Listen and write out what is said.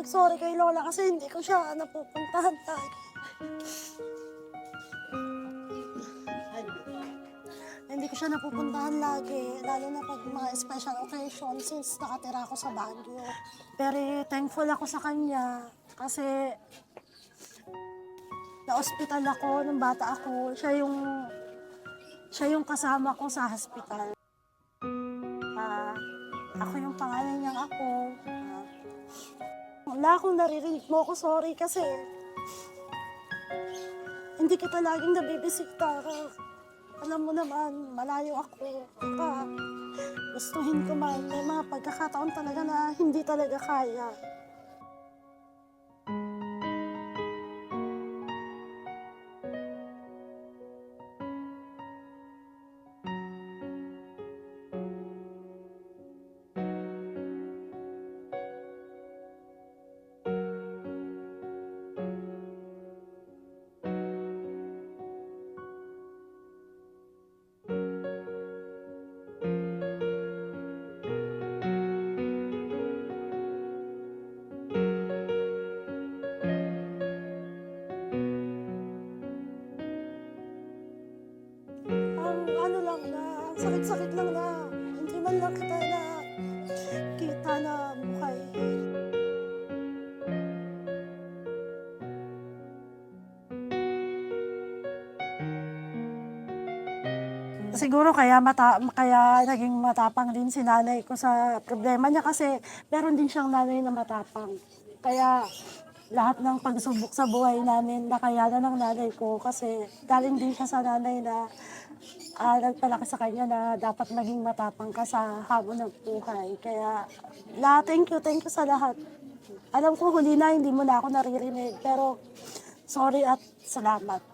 mag-sorry kay Lola kasi hindi ko siya napupuntahan lagi. Hindi ko siya napupuntahan lagi, lalo na pag mga special occasion since nakatira ako sa Baguio. Pero thankful ako sa kanya kasi na-hospital ako nung bata ako. Siya yung kasama ko sa hospital. Ako yung pangalan niyang ako. Wala akong naririnig mo ako, sorry kasi hindi kita laging nabibisita. Alam mo naman, malayo ako. Gustuhin ko man, may mga pagkakataon talaga na hindi talaga kaya. Ano lang na, sakit-sakit lang na, hindi man lang kita na kita na buhay. Siguro kaya naging matapang din si nanay ko sa problema niya kasi meron din siyang nanay na matapang. Kaya lahat ng pagsubok sa buhay namin nakayanan ng nanay ko kasi galing din siya sa nanay na nagpalaki sa kanya na dapat maging matapang ka sa hamon ng buhay. Kaya thank you sa lahat. Alam ko huli na hindi mo na ako naririnig pero sorry at salamat.